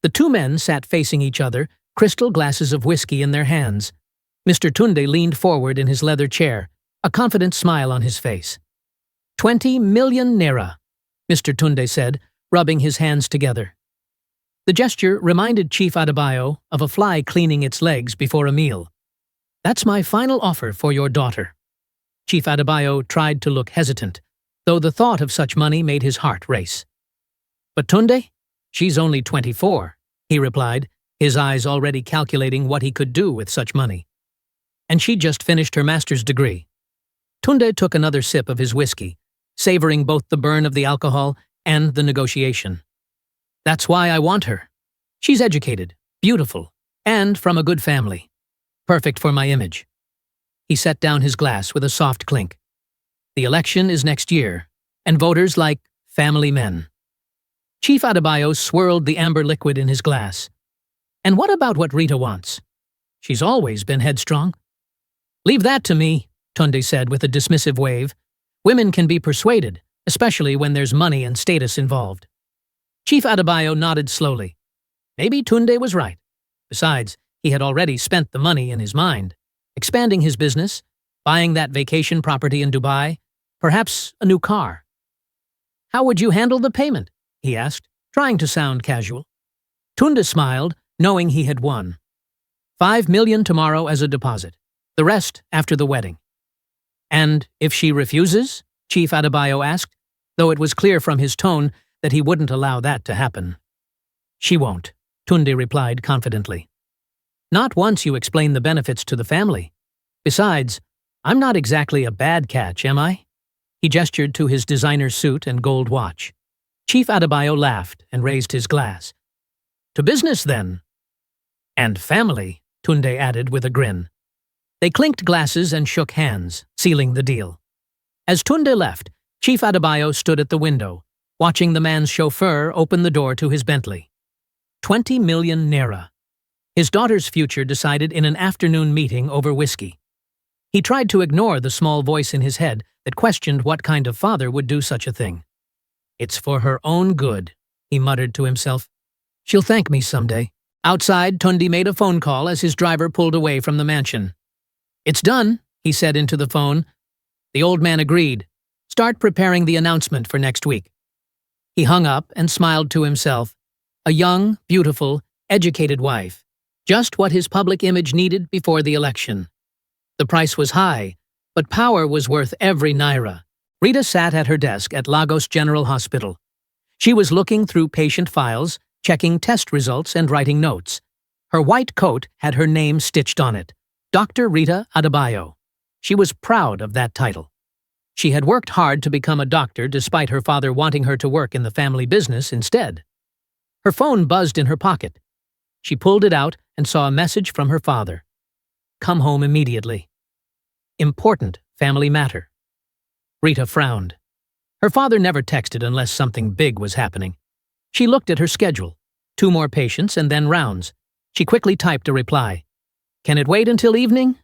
The two men sat facing each other, crystal glasses of whiskey in their hands. Mr. Tunde leaned forward in his leather chair, a confident smile on his face. 20 million naira, Mr. Tunde said, rubbing his hands together. The gesture reminded Chief Adebayo of a fly cleaning its legs before a meal. That's my final offer for your daughter. Chief Adebayo tried to look hesitant, though the thought of such money made his heart race. But Tunde? She's only 24, he replied, his eyes already calculating what he could do with such money. And she just finished her master's degree. Tunde took another sip of his whiskey, savoring both the burn of the alcohol and the negotiation. That's why I want her. She's educated, beautiful, and from a good family. Perfect for my image. He set down his glass with a soft clink. The election is next year, and voters like family men. Chief Adebayo swirled the amber liquid in his glass. And what about what Rita wants? She's always been headstrong. Leave that to me, Tunde said with a dismissive wave. Women can be persuaded, especially when there's money and status involved. Chief Adebayo nodded slowly. Maybe Tunde was right. Besides, he had already spent the money in his mind, expanding his business, buying that vacation property in Dubai, perhaps a new car. How would you handle the payment? He asked, trying to sound casual. Tunde smiled, knowing he had won. 5 million tomorrow as a deposit, the rest after the wedding. And if she refuses? Chief Adebayo asked, though it was clear from his tone that he wouldn't allow that to happen. She won't, Tunde replied confidently. Not once you explain the benefits to the family. Besides, I'm not exactly a bad catch, am I? He gestured to his designer suit and gold watch. Chief Adebayo laughed and raised his glass. To business, then. And family, Tunde added with a grin. They clinked glasses and shook hands, sealing the deal. As Tunde left, Chief Adebayo stood at the window, watching the man's chauffeur open the door to his Bentley. 20 million naira. His daughter's future decided in an afternoon meeting over whiskey. He tried to ignore the small voice in his head that questioned what kind of father would do such a thing. It's for her own good, he muttered to himself. She'll thank me someday. Outside, Tunde made a phone call as his driver pulled away from the mansion. It's done, he said into the phone. The old man agreed. Start preparing the announcement for next week. He hung up and smiled to himself. A young, beautiful, educated wife. Just what his public image needed before the election. The price was high, but power was worth every naira. Rita sat at her desk at Lagos General Hospital. She was looking through patient files, checking test results and writing notes. Her white coat had her name stitched on it, Dr. Rita Adebayo. She was proud of that title. She had worked hard to become a doctor despite her father wanting her to work in the family business instead. Her phone buzzed in her pocket. She pulled it out and saw a message from her father. Come home immediately. Important family matter. Rita frowned. Her father never texted unless something big was happening. She looked at her schedule. 2 more patients and then rounds. She quickly typed a reply. Can it wait until evening?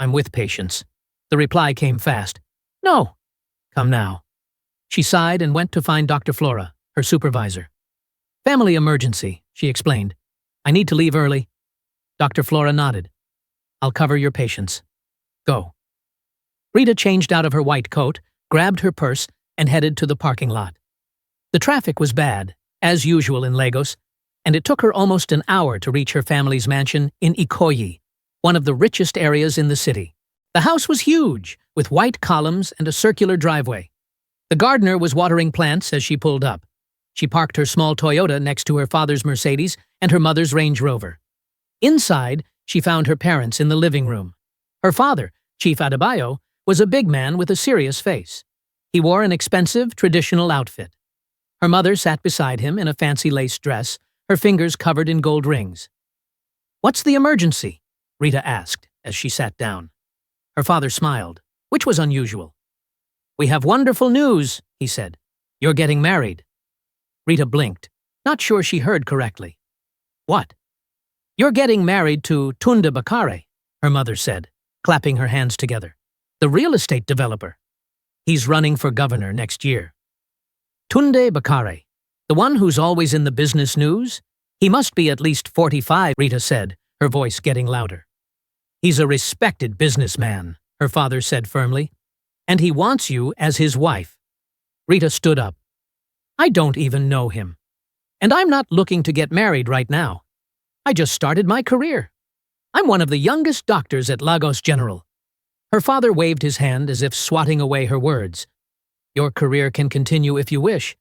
I'm with patients. The reply came fast. No. Come now. She sighed and went to find Dr. Flora, her supervisor. Family emergency, she explained. I need to leave early. Dr. Flora nodded. I'll cover your patients. Go. Rita changed out of her white coat, grabbed her purse, and headed to the parking lot. The traffic was bad, as usual in Lagos, and it took her almost an hour to reach her family's mansion in Ikoyi, one of the richest areas in the city. The house was huge, with white columns and a circular driveway. The gardener was watering plants as she pulled up. She parked her small Toyota next to her father's Mercedes and her mother's Range Rover. Inside, she found her parents in the living room. Her father, Chief Adebayo, was a big man with a serious face. He wore an expensive, traditional outfit. Her mother sat beside him in a fancy lace dress, her fingers covered in gold rings. What's the emergency? Rita asked as she sat down. Her father smiled, which was unusual. We have wonderful news, he said. You're getting married. Rita blinked, not sure she heard correctly. What? You're getting married to Tunde Bakare, her mother said, clapping her hands together. The real estate developer. He's running for governor next year. Tunde Bakare, the one who's always in the business news? He must be at least 45, Rita said, her voice getting louder. He's a respected businessman, her father said firmly, and he wants you as his wife. Rita stood up. I don't even know him. And I'm not looking to get married right now. I just started my career. I'm one of the youngest doctors at Lagos General. Her father waved his hand as if swatting away her words. Your career can continue if you wish.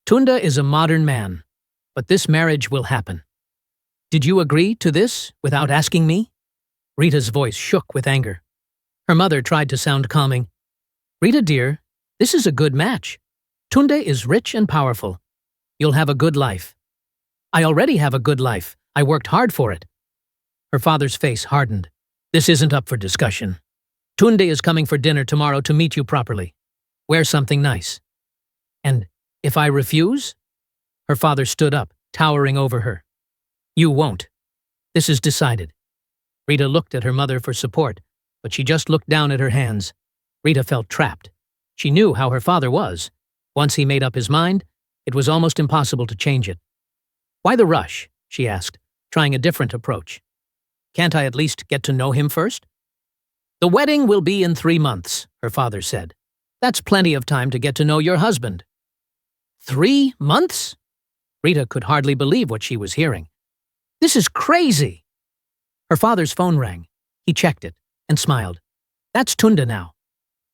Tunda is a modern man, but this marriage will happen. Did you agree to this without asking me? Rita's voice shook with anger. Her mother tried to sound calming. Rita, dear, this is a good match. Tunde is rich and powerful. You'll have a good life. I already have a good life. I worked hard for it. Her father's face hardened. This isn't up for discussion. Tunde is coming for dinner tomorrow to meet you properly. Wear something nice. And if I refuse? Her father stood up, towering over her. You won't. This is decided. Rita looked at her mother for support, but she just looked down at her hands. Rita felt trapped. She knew how her father was. Once he made up his mind, it was almost impossible to change it. Why the rush? She asked, trying a different approach. Can't I at least get to know him first? The wedding will be in 3 months, her father said. That's plenty of time to get to know your husband. 3 months? Rita could hardly believe what she was hearing. This is crazy. Her father's phone rang. He checked it and smiled. That's Tunda now.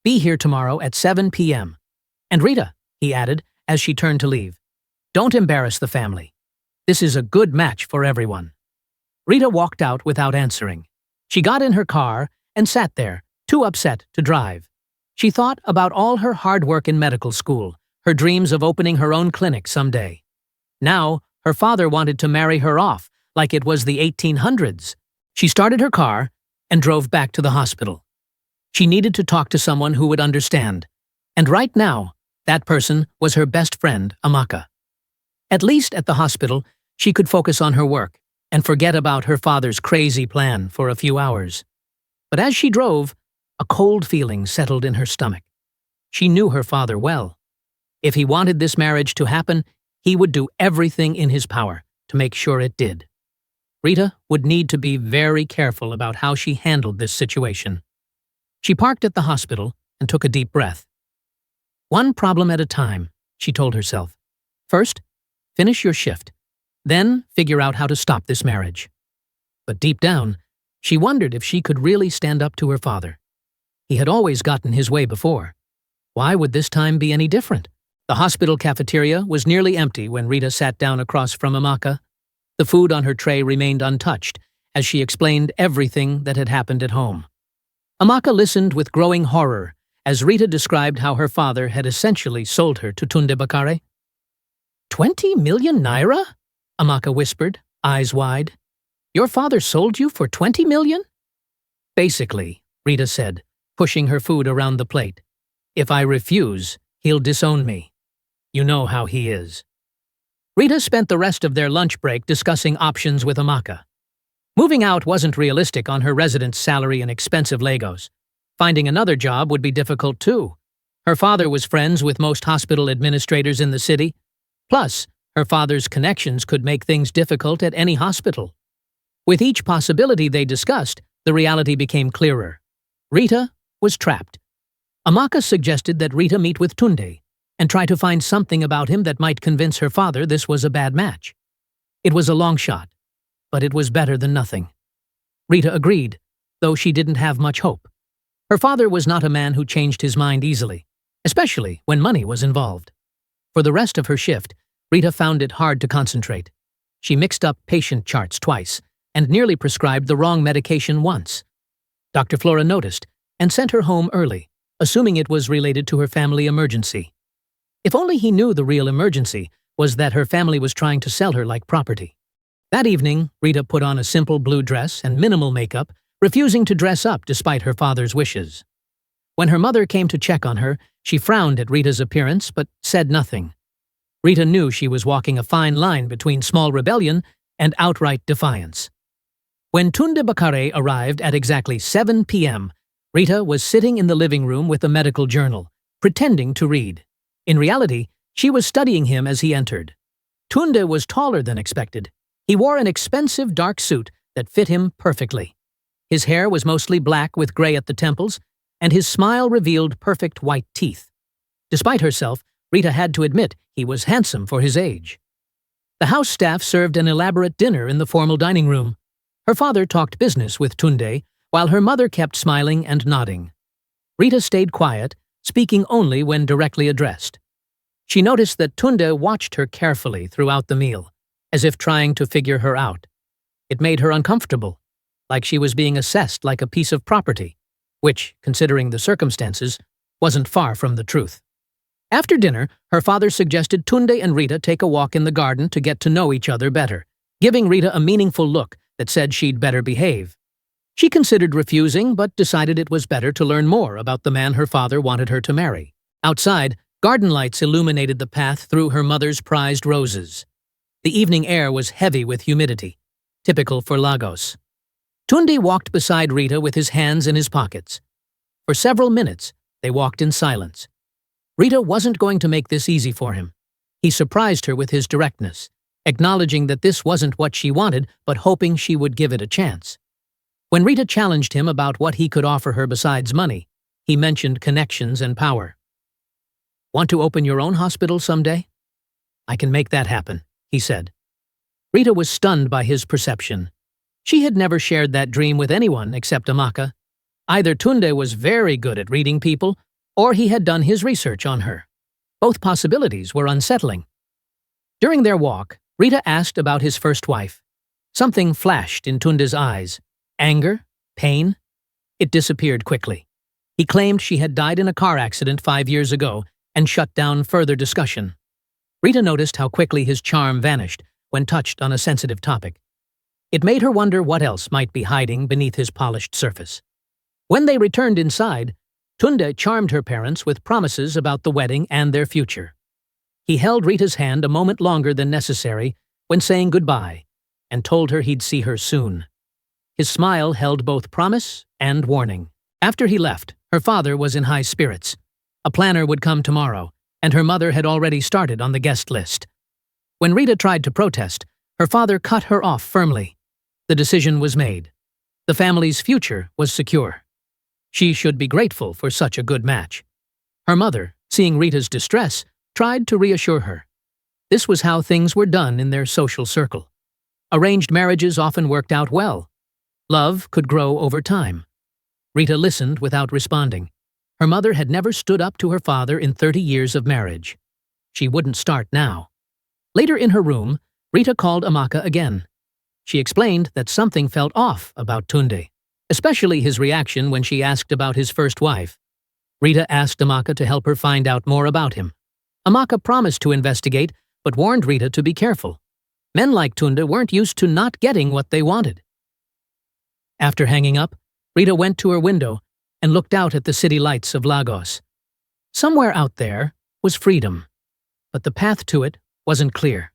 Be here tomorrow at 7 p.m. And Rita, he added as she turned to leave, don't embarrass the family. This is a good match for everyone. Rita walked out without answering. She got in her car and sat there, too upset to drive. She thought about all her hard work in medical school, her dreams of opening her own clinic someday. Now, her father wanted to marry her off like it was the 1800s. She started her car and drove back to the hospital. She needed to talk to someone who would understand. And right now, that person was her best friend, Amaka. At least at the hospital, she could focus on her work and forget about her father's crazy plan for a few hours. But as she drove, a cold feeling settled in her stomach. She knew her father well. If he wanted this marriage to happen, he would do everything in his power to make sure it did. Rita would need to be very careful about how she handled this situation. She parked at the hospital and took a deep breath. One problem at a time, she told herself. First, finish your shift. Then figure out how to stop this marriage. But deep down, she wondered if she could really stand up to her father. He had always gotten his way before. Why would this time be any different? The hospital cafeteria was nearly empty when Rita sat down across from Amaka. The food on her tray remained untouched as she explained everything that had happened at home. Amaka listened with growing horror as Rita described how her father had essentially sold her to Tunde Bakare. 20 million naira? Amaka whispered, eyes wide. Your father sold you for 20 million? Basically, Rita said, pushing her food around the plate. If I refuse, he'll disown me. You know how he is. Rita spent the rest of their lunch break discussing options with Amaka. Moving out wasn't realistic on her residence salary in expensive Lagos. Finding another job would be difficult too. Her father was friends with most hospital administrators in the city. Plus, her father's connections could make things difficult at any hospital. With each possibility they discussed, the reality became clearer. Rita was trapped. Amaka suggested that Rita meet with Tunde and try to find something about him that might convince her father this was a bad match. It was a long shot, but it was better than nothing. Rita agreed, though she didn't have much hope. Her father was not a man who changed his mind easily, especially when money was involved. For the rest of her shift, Rita found it hard to concentrate. She mixed up patient charts twice and nearly prescribed the wrong medication once. Dr. Flora noticed and sent her home early, assuming it was related to her family emergency. If only he knew the real emergency was that her family was trying to sell her like property. That evening, Rita put on a simple blue dress and minimal makeup, refusing to dress up despite her father's wishes. When her mother came to check on her, she frowned at Rita's appearance but said nothing. Rita knew she was walking a fine line between small rebellion and outright defiance. When Tunde Bakare arrived at exactly 7 p.m., Rita was sitting in the living room with a medical journal, pretending to read. In reality, she was studying him as he entered. Tunde was taller than expected. He wore an expensive dark suit that fit him perfectly. His hair was mostly black with gray at the temples, and his smile revealed perfect white teeth. Despite herself, Rita had to admit he was handsome for his age. The house staff served an elaborate dinner in the formal dining room. Her father talked business with Tunde, while her mother kept smiling and nodding. Rita stayed quiet, speaking only when directly addressed. She noticed that Tunde watched her carefully throughout the meal, as if trying to figure her out. It made her uncomfortable, like she was being assessed like a piece of property, which, considering the circumstances, wasn't far from the truth. After dinner, her father suggested Tunde and Rita take a walk in the garden to get to know each other better, giving Rita a meaningful look that said she'd better behave. She considered refusing, but decided it was better to learn more about the man her father wanted her to marry. Outside, garden lights illuminated the path through her mother's prized roses. The evening air was heavy with humidity, typical for Lagos. Tunde walked beside Rita with his hands in his pockets. For several minutes, they walked in silence. Rita wasn't going to make this easy for him. He surprised her with his directness, acknowledging that this wasn't what she wanted, but hoping she would give it a chance. When Rita challenged him about what he could offer her besides money, he mentioned connections and power. "Want to open your own hospital someday?" "I can make that happen," he said. Rita was stunned by his perception. She had never shared that dream with anyone except Amaka. Either Tunde was very good at reading people, or he had done his research on her. Both possibilities were unsettling. During their walk, Rita asked about his first wife. Something flashed in Tunde's eyes. Anger? Pain? It disappeared quickly. He claimed she had died in a car accident 5 years ago and shut down further discussion. Rita noticed how quickly his charm vanished when touched on a sensitive topic. It made her wonder what else might be hiding beneath his polished surface. When they returned inside, Tunde charmed her parents with promises about the wedding and their future. He held Rita's hand a moment longer than necessary when saying goodbye and told her he'd see her soon. His smile held both promise and warning. After he left, her father was in high spirits. A planner would come tomorrow, and her mother had already started on the guest list. When Rita tried to protest, her father cut her off firmly. The decision was made. The family's future was secure. She should be grateful for such a good match. Her mother, seeing Rita's distress, tried to reassure her. This was how things were done in their social circle. Arranged marriages often worked out well. Love could grow over time. Rita listened without responding. Her mother had never stood up to her father in 30 years of marriage. She wouldn't start now. Later in her room, Rita called Amaka again. She explained that something felt off about Tunde, especially his reaction when she asked about his first wife. Rita asked Amaka to help her find out more about him. Amaka promised to investigate, but warned Rita to be careful. Men like Tunde weren't used to not getting what they wanted. After hanging up, Rita went to her window and looked out at the city lights of Lagos. Somewhere out there was freedom, but the path to it wasn't clear.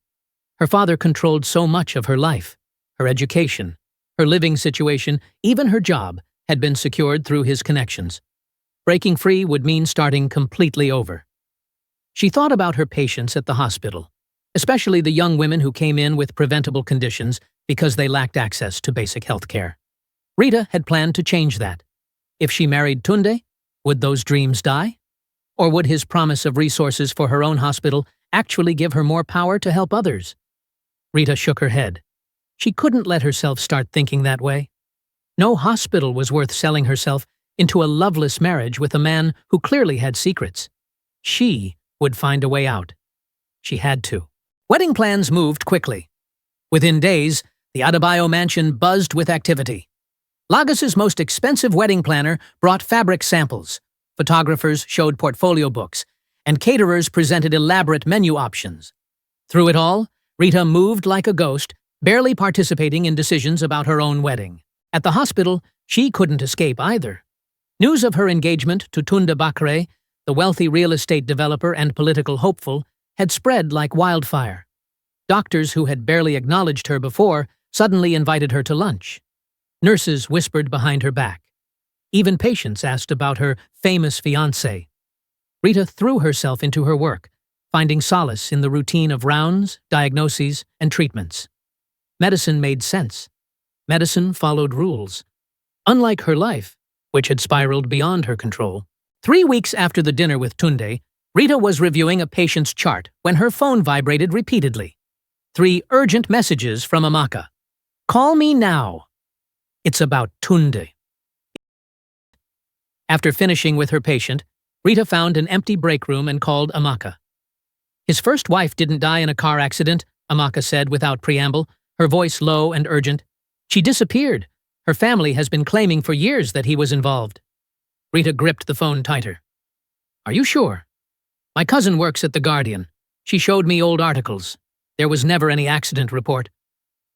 Her father controlled so much of her life. Her education, her living situation, even her job had been secured through his connections. Breaking free would mean starting completely over. She thought about her patients at the hospital, especially the young women who came in with preventable conditions because they lacked access to basic health care. Rita had planned to change that. If she married Tunde, would those dreams die? Or would his promise of resources for her own hospital actually give her more power to help others? Rita shook her head. She couldn't let herself start thinking that way. No hospital was worth selling herself into a loveless marriage with a man who clearly had secrets. She would find a way out. She had to. Wedding plans moved quickly. Within days, the Adebayo mansion buzzed with activity. Lagos's most expensive wedding planner brought fabric samples, photographers showed portfolio books, and caterers presented elaborate menu options. Through it all, Rita moved like a ghost, barely participating in decisions about her own wedding. At the hospital, she couldn't escape either. News of her engagement to Tunde Bakre, the wealthy real estate developer and political hopeful, had spread like wildfire. Doctors who had barely acknowledged her before suddenly invited her to lunch. Nurses whispered behind her back. Even patients asked about her famous fiancé. Rita threw herself into her work, finding solace in the routine of rounds, diagnoses, and treatments. Medicine made sense. Medicine followed rules. Unlike her life, which had spiraled beyond her control. 3 weeks after the dinner with Tunde, Rita was reviewing a patient's chart when her phone vibrated repeatedly. 3 urgent messages from Amaka. Call me now. It's about Tunde. After finishing with her patient, Rita found an empty break room and called Amaka. His first wife didn't die in a car accident, Amaka said without preamble, her voice low and urgent. She disappeared. Her family has been claiming for years that he was involved. Rita gripped the phone tighter. Are you sure? My cousin works at The Guardian. She showed me old articles. There was never any accident report.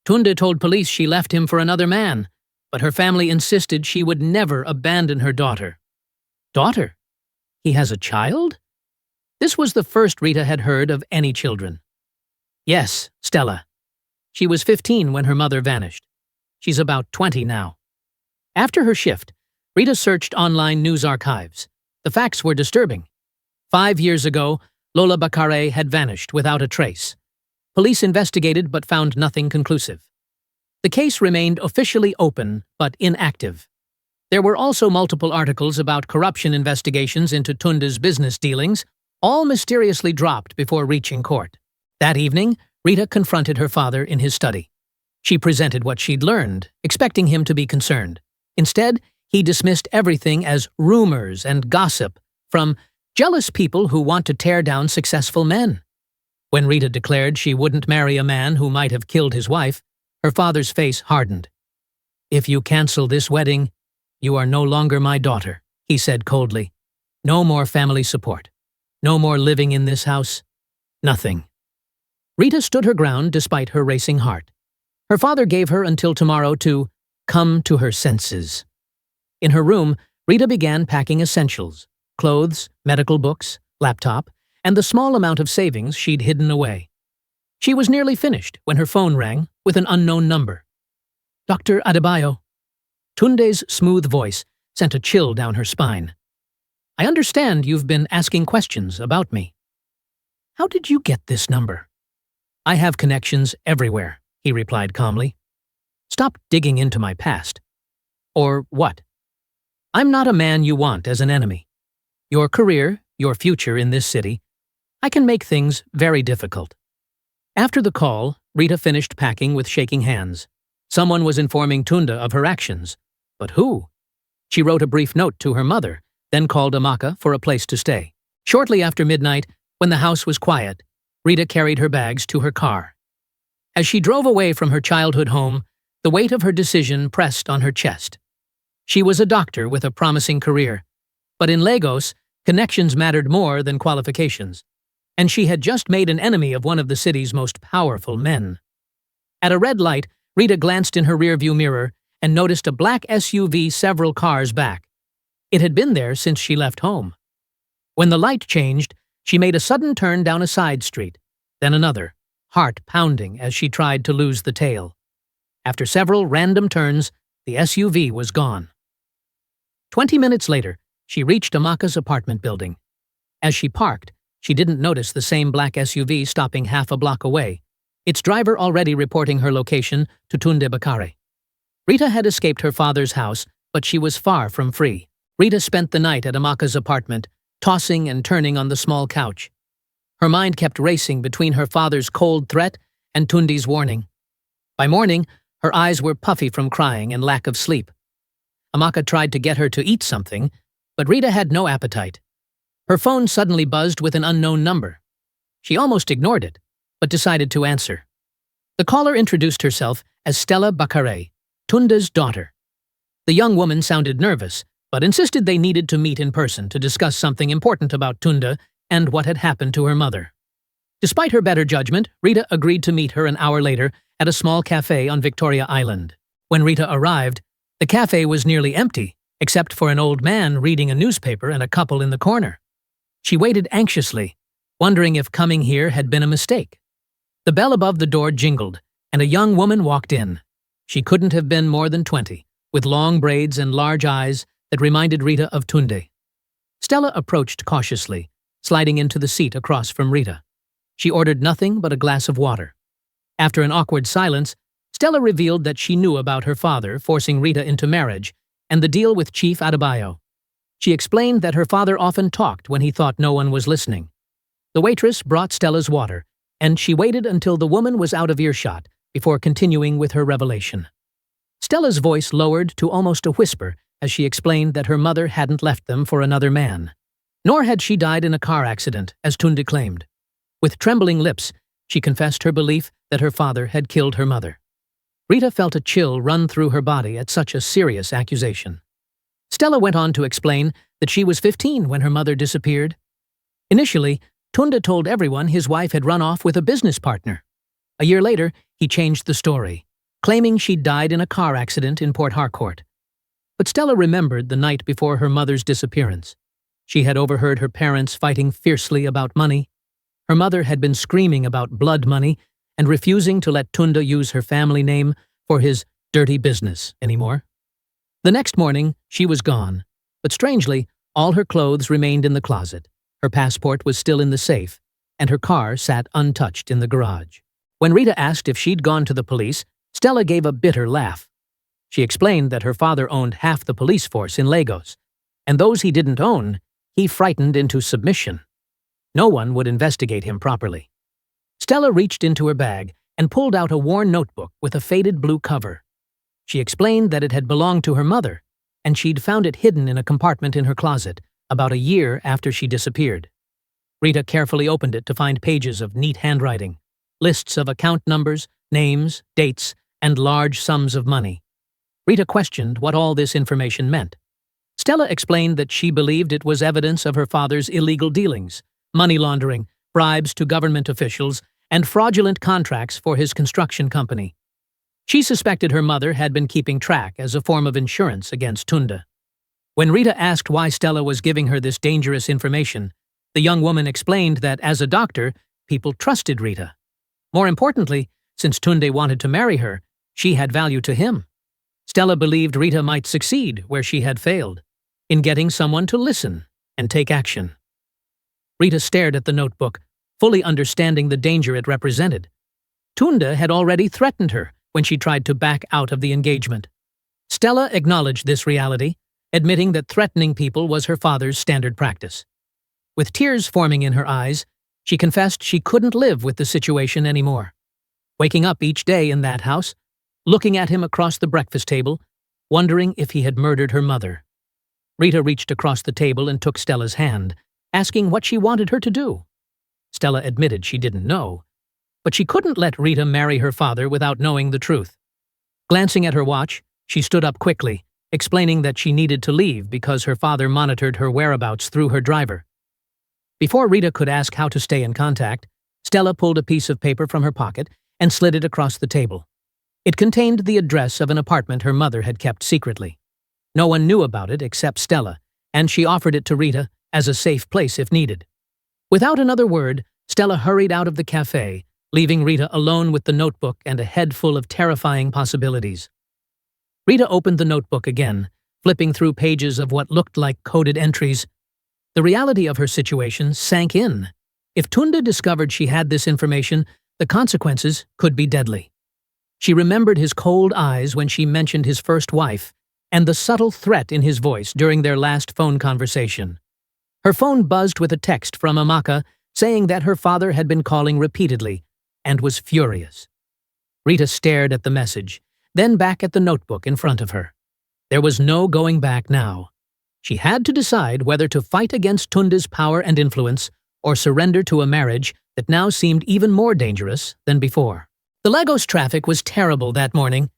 Tunde told police she left him for another man, but her family insisted she would never abandon her daughter. Daughter? He has a child? This was the first Rita had heard of any children. Yes, Stella. She was 15 when her mother vanished. She's about 20 now. After her shift, Rita searched online news archives. The facts were disturbing. 5 years ago, Lola Bakare had vanished without a trace. Police investigated but found nothing conclusive. The case remained officially open but inactive. There were also multiple articles about corruption investigations into Tunde's business dealings, all mysteriously dropped before reaching court. That evening, Rita confronted her father in his study. She presented what she'd learned, expecting him to be concerned. Instead, he dismissed everything as rumors and gossip from jealous people who want to tear down successful men. When Rita declared she wouldn't marry a man who might have killed his wife, her father's face hardened. If you cancel this wedding, you are no longer my daughter, he said coldly. No more family support. No more living in this house. Nothing. Rita stood her ground despite her racing heart. Her father gave her until tomorrow to come to her senses. In her room, Rita began packing essentials. Clothes, medical books, laptop, and the small amount of savings she'd hidden away. She was nearly finished when her phone rang with an unknown number. Dr. Adebayo. Tunde's smooth voice sent a chill down her spine. I understand you've been asking questions about me. How did you get this number? I have connections everywhere, he replied calmly. Stop digging into my past. Or what? I'm not a man you want as an enemy. Your career, your future in this city, I can make things very difficult. After the call, Rita finished packing with shaking hands. Someone was informing Tunde of her actions. But who? She wrote a brief note to her mother, then called Amaka for a place to stay. Shortly after midnight, when the house was quiet, Rita carried her bags to her car. As she drove away from her childhood home, the weight of her decision pressed on her chest. She was a doctor with a promising career. But in Lagos, connections mattered more than qualifications, and she had just made an enemy of one of the city's most powerful men. At a red light, Rita glanced in her rearview mirror and noticed a black SUV several cars back. It had been there since she left home. When the light changed, she made a sudden turn down a side street, then another, heart pounding as she tried to lose the tail. After several random turns, the SUV was gone. 20 minutes later, she reached Amaka's apartment building. As she parked, she didn't notice the same black SUV stopping half a block away, its driver already reporting her location to Tunde Bakare. Rita had escaped her father's house, but she was far from free. Rita spent the night at Amaka's apartment, tossing and turning on the small couch. Her mind kept racing between her father's cold threat and Tunde's warning. By morning, her eyes were puffy from crying and lack of sleep. Amaka tried to get her to eat something, but Rita had no appetite. Her phone suddenly buzzed with an unknown number. She almost ignored it, but decided to answer. The caller introduced herself as Stella Bakare, Tunde's daughter. The young woman sounded nervous, but insisted they needed to meet in person to discuss something important about Tunde and what had happened to her mother. Despite her better judgment, Rita agreed to meet her an hour later at a small cafe on Victoria Island. When Rita arrived, the cafe was nearly empty, except for an old man reading a newspaper and a couple in the corner. She waited anxiously, wondering if coming here had been a mistake. The bell above the door jingled, and a young woman walked in. She couldn't have been more than 20, with long braids and large eyes that reminded Rita of Tunde. Stella approached cautiously, sliding into the seat across from Rita. She ordered nothing but a glass of water. After an awkward silence, Stella revealed that she knew about her father forcing Rita into marriage and the deal with Chief Adebayo. She explained that her father often talked when he thought no one was listening. The waitress brought Stella's water, and she waited until the woman was out of earshot before continuing with her revelation. Stella's voice lowered to almost a whisper as she explained that her mother hadn't left them for another man. Nor had she died in a car accident, as Tunde claimed. With trembling lips, she confessed her belief that her father had killed her mother. Rita felt a chill run through her body at such a serious accusation. Stella went on to explain that she was 15 when her mother disappeared. Initially, Tunde told everyone his wife had run off with a business partner. A year later, he changed the story, claiming she'd died in a car accident in Port Harcourt. But Stella remembered the night before her mother's disappearance. She had overheard her parents fighting fiercely about money. Her mother had been screaming about blood money and refusing to let Tunde use her family name for his dirty business anymore. The next morning, she was gone, but strangely, all her clothes remained in the closet. Her passport was still in the safe, and her car sat untouched in the garage. When Rita asked if she'd gone to the police, Stella gave a bitter laugh. She explained that her father owned half the police force in Lagos, and those he didn't own, he frightened into submission. No one would investigate him properly. Stella reached into her bag and pulled out a worn notebook with a faded blue cover. She explained that it had belonged to her mother, and she'd found it hidden in a compartment in her closet about a year after she disappeared. Rita carefully opened it to find pages of neat handwriting, lists of account numbers, names, dates, and large sums of money. Rita questioned what all this information meant. Stella explained that she believed it was evidence of her father's illegal dealings, money laundering, bribes to government officials, and fraudulent contracts for his construction company. She suspected her mother had been keeping track as a form of insurance against Tunde. When Rita asked why Stella was giving her this dangerous information, the young woman explained that as a doctor, people trusted Rita. More importantly, since Tunde wanted to marry her, she had value to him. Stella believed Rita might succeed where she had failed, in getting someone to listen and take action. Rita stared at the notebook, fully understanding the danger it represented. Tunde had already threatened her when she tried to back out of the engagement. Stella acknowledged this reality, admitting that threatening people was her father's standard practice. With tears forming in her eyes, she confessed she couldn't live with the situation anymore. Waking up each day in that house, looking at him across the breakfast table, wondering if he had murdered her mother. Rita reached across the table and took Stella's hand, asking what she wanted her to do. Stella admitted she didn't know, but she couldn't let Rita marry her father without knowing the truth. Glancing at her watch, she stood up quickly, explaining that she needed to leave because her father monitored her whereabouts through her driver. Before Rita could ask how to stay in contact, Stella pulled a piece of paper from her pocket and slid it across the table. It contained the address of an apartment her mother had kept secretly. No one knew about it except Stella, and she offered it to Rita as a safe place if needed. Without another word, Stella hurried out of the cafe, leaving Rita alone with the notebook and a head full of terrifying possibilities. Rita opened the notebook again, flipping through pages of what looked like coded entries. The reality of her situation sank in. If Tunde discovered she had this information, the consequences could be deadly. She remembered his cold eyes when she mentioned his first wife, and the subtle threat in his voice during their last phone conversation. Her phone buzzed with a text from Amaka saying that her father had been calling repeatedly and was furious. Rita stared at the message, then back at the notebook in front of her. There was no going back now. She had to decide whether to fight against Tunde's power and influence or surrender to a marriage that now seemed even more dangerous than before. The Lagos traffic was terrible that morning.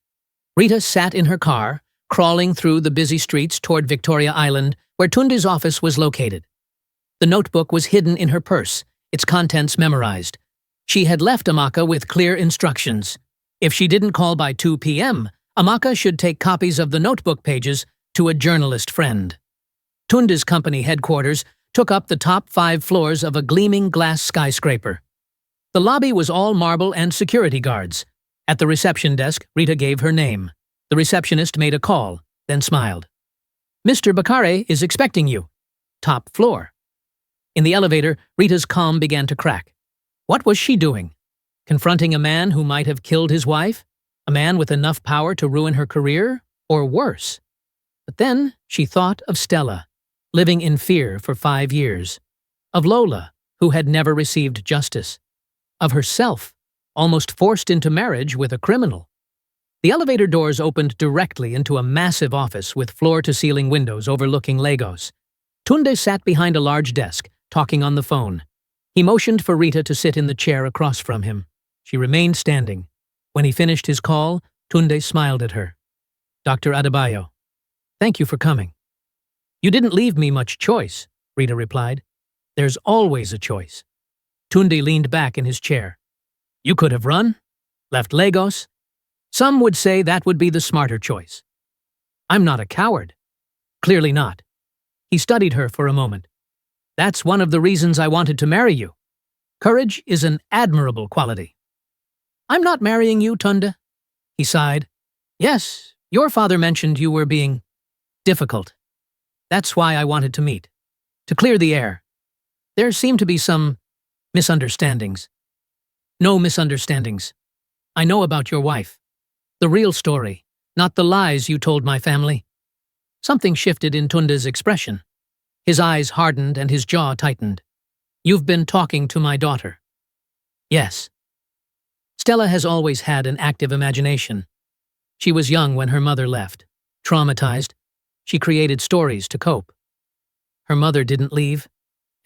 Rita sat in her car, crawling through the busy streets toward Victoria Island, where Tunde's office was located. The notebook was hidden in her purse, its contents memorized. She had left Amaka with clear instructions. If she didn't call by 2 p.m., Amaka should take copies of the notebook pages to a journalist friend. Tunde's company headquarters took up the top 5 floors of a gleaming glass skyscraper. The lobby was all marble and security guards. At the reception desk, Rita gave her name. The receptionist made a call, then smiled. "Mr. Bakare is expecting you. Top floor." In the elevator, Rita's calm began to crack. What was she doing? Confronting a man who might have killed his wife? A man with enough power to ruin her career, or worse. But then she thought of Stella, living in fear for 5 years. Of Lola, who had never received justice. Of herself, almost forced into marriage with a criminal. The elevator doors opened directly into a massive office with floor-to-ceiling windows overlooking Lagos. Tunde sat behind a large desk, talking on the phone. He motioned for Rita to sit in the chair across from him. She remained standing. When he finished his call, Tunde smiled at her. "Dr. Adebayo, thank you for coming." "You didn't leave me much choice," Rita replied. "There's always a choice." Tunde leaned back in his chair. "You could have run, left Lagos. Some would say that would be the smarter choice." "I'm not a coward." "Clearly not." He studied her for a moment. "That's one of the reasons I wanted to marry you. Courage is an admirable quality." "I'm not marrying you, Tunde." He sighed. "Yes, your father mentioned you were being difficult. That's why I wanted to meet. To clear the air. There seem to be some misunderstandings." "No misunderstandings. I know about your wife. The real story, not the lies you told my family." Something shifted in Tunde's expression. His eyes hardened and his jaw tightened. "You've been talking to my daughter." "Yes." Stella has always had an active imagination. She was young when her mother left. Traumatized, she created stories to cope. Her mother didn't leave,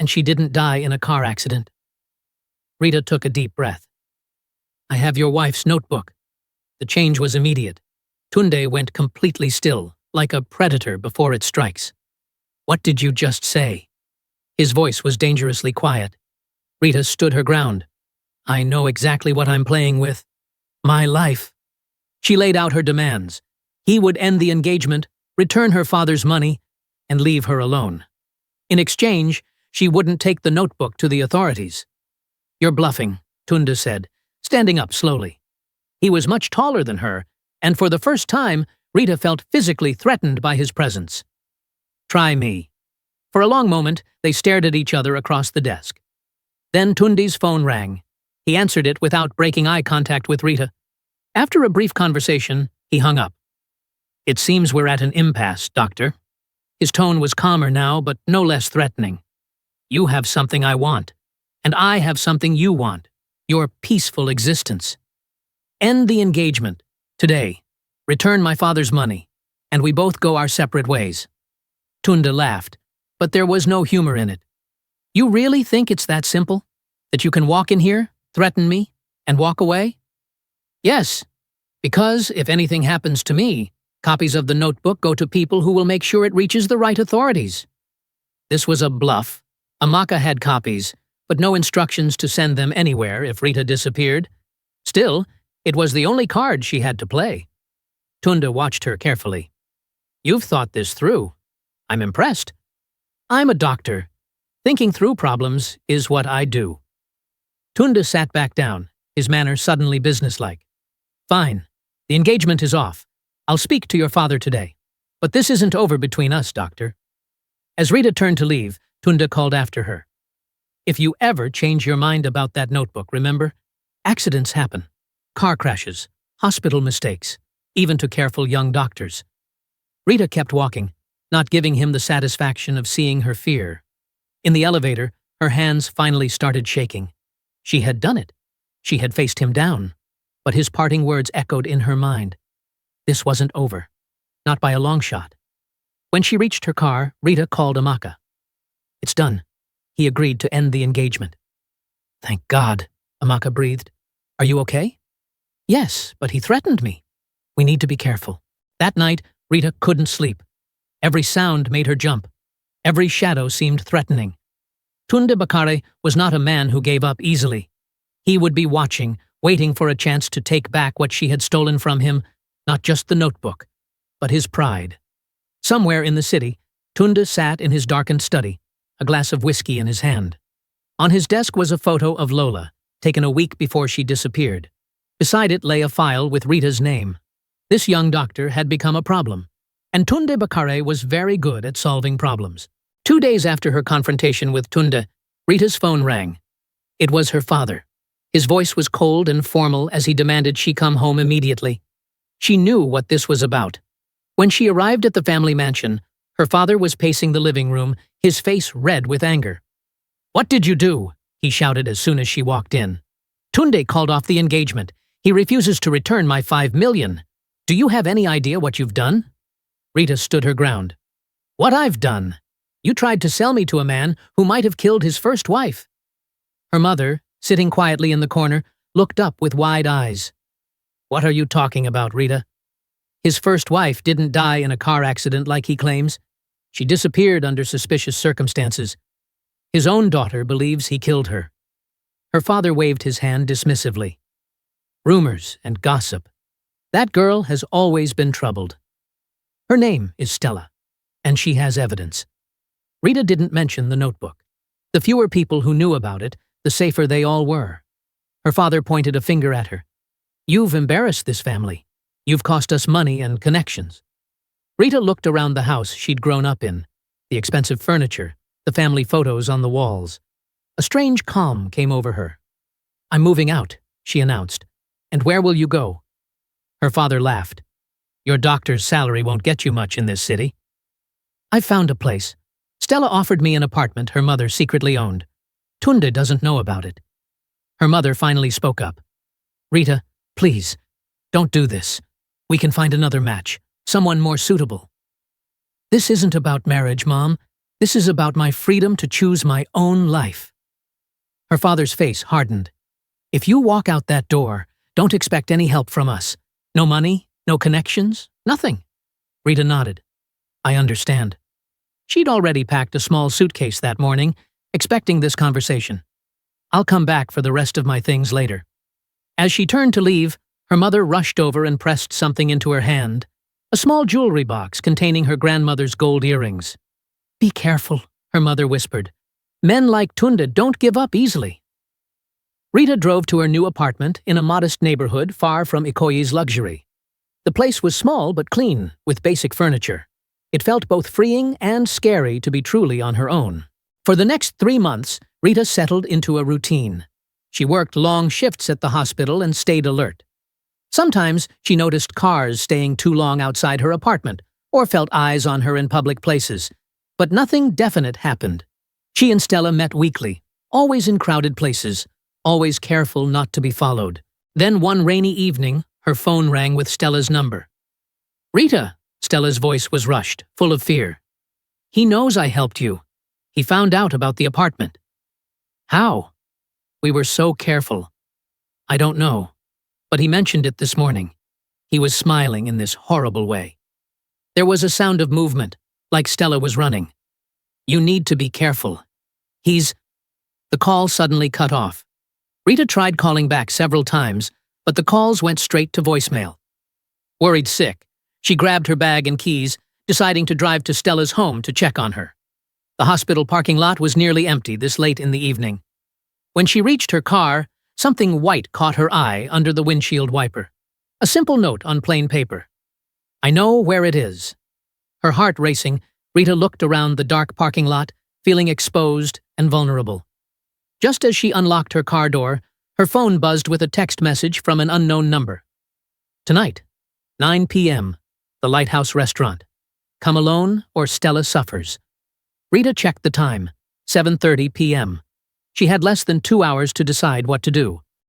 and she didn't die in a car accident. Rita took a deep breath. "I have your wife's notebook." The change was immediate. Tunde went completely still, like a predator before it strikes. "What did you just say?" His voice was dangerously quiet. Rita stood her ground. "I know exactly what I'm playing with. My life." She laid out her demands. He would end the engagement, return her father's money, and leave her alone. In exchange, she wouldn't take the notebook to the authorities. "You're bluffing," Tunde said, standing up slowly. He was much taller than her, and for the first time, Rita felt physically threatened by his presence. "Try me." For a long moment, they stared at each other across the desk. Then Tunde's phone rang. He answered it without breaking eye contact with Rita. After a brief conversation, he hung up. "It seems we're at an impasse, Doctor." His tone was calmer now, but no less threatening. "You have something I want, and I have something you want, your peaceful existence. End the engagement, today. Return my father's money, and we both go our separate ways." Tunde laughed, but there was no humor in it. "You really think it's that simple? That you can walk in here, threaten me, and walk away?" "Yes, because if anything happens to me, copies of the notebook go to people who will make sure it reaches the right authorities." This was a bluff. Amaka had copies, but no instructions to send them anywhere if Rita disappeared. Still, it was the only card she had to play. Tunde watched her carefully. "You've thought this through. I'm impressed. I'm a doctor. Thinking through problems is what I do." Tunde sat back down, his manner suddenly businesslike. "Fine. The engagement is off. I'll speak to your father today. But this isn't over between us, Doctor." As Rita turned to leave, Tunde called after her. "If you ever change your mind about that notebook, remember? Accidents happen. Car crashes, hospital mistakes, even to careful young doctors." Rita kept walking, not giving him the satisfaction of seeing her fear. In the elevator, her hands finally started shaking. She had done it. She had faced him down. But his parting words echoed in her mind. This wasn't over. Not by a long shot. When she reached her car, Rita called Amaka. "It's done." He agreed to end the engagement. "Thank God," Amaka breathed. "Are you okay?" "Yes, but he threatened me. We need to be careful." That night, Rita couldn't sleep. Every sound made her jump. Every shadow seemed threatening. Tunde Bakare was not a man who gave up easily. He would be watching, waiting for a chance to take back what she had stolen from him, not just the notebook, but his pride. Somewhere in the city, Tunde sat in his darkened study, a glass of whiskey in his hand. On his desk was a photo of Lola, taken a week before she disappeared. Beside it lay a file with Rita's name. This young doctor had become a problem, and Tunde Bakare was very good at solving problems. 2 days after her confrontation with Tunde, Rita's phone rang. It was her father. His voice was cold and formal as he demanded she come home immediately. She knew what this was about. When she arrived at the family mansion, her father was pacing the living room, his face red with anger. "What did you do?" he shouted as soon as she walked in. "Tunde called off the engagement. He refuses to return my 5 million. Do you have any idea what you've done?" Rita stood her ground. "What I've done? You tried to sell me to a man who might have killed his first wife." Her mother, sitting quietly in the corner, looked up with wide eyes. "What are you talking about, Rita? His first wife didn't die in a car accident like he claims. She disappeared under suspicious circumstances. His own daughter believes he killed her." Her father waved his hand dismissively. "Rumors and gossip. That girl has always been troubled. Her name is Stella, and she has evidence." Rita didn't mention the notebook. The fewer people who knew about it, the safer they all were. Her father pointed a finger at her. "You've embarrassed this family. You've cost us money and connections." Rita looked around the house she'd grown up in, the expensive furniture, the family photos on the walls. A strange calm came over her. "I'm moving out," she announced. "And where will you go?" Her father laughed. "Your doctor's salary won't get you much in this city." "I've found a place. Stella offered me an apartment her mother secretly owned. Tunde doesn't know about it." Her mother finally spoke up. "Rita, please, don't do this. We can find another match, someone more suitable." "This isn't about marriage, Mom. This is about my freedom to choose my own life." Her father's face hardened. "If you walk out that door, don't expect any help from us. No money, no connections, nothing." Rita nodded. "I understand." She'd already packed a small suitcase that morning, expecting this conversation. "I'll come back for the rest of my things later." As she turned to leave, her mother rushed over and pressed something into her hand, a small jewelry box containing her grandmother's gold earrings. "Be careful," her mother whispered. "Men like Tunde don't give up easily." Rita drove to her new apartment in a modest neighborhood far from Ikoyi's luxury. The place was small but clean, with basic furniture. It felt both freeing and scary to be truly on her own. For the next 3 months, Rita settled into a routine. She worked long shifts at the hospital and stayed alert. Sometimes she noticed cars staying too long outside her apartment or felt eyes on her in public places. But nothing definite happened. She and Stella met weekly, always in crowded places, always careful not to be followed. Then one rainy evening, her phone rang with Stella's number. "Rita," Stella's voice was rushed, full of fear. "He knows I helped you. He found out about the apartment." "How?" "We were so careful." "I don't know, but he mentioned it this morning." He was smiling in this horrible way. There was a sound of movement, like Stella was running. "You need to be careful. He's—" The call suddenly cut off. Rita tried calling back several times, but the calls went straight to voicemail. Worried sick, she grabbed her bag and keys, deciding to drive to Stella's home to check on her. The hospital parking lot was nearly empty this late in the evening. When she reached her car, something white caught her eye under the windshield wiper. A simple note on plain paper. "I know where it is." Her heart racing, Rita looked around the dark parking lot, feeling exposed and vulnerable. Just as she unlocked her car door, her phone buzzed with a text message from an unknown number. "Tonight, 9 p.m., the Lighthouse Restaurant. Come alone or Stella suffers." Rita checked the time, 7:30 p.m. She had less than 2 hours to decide what to do.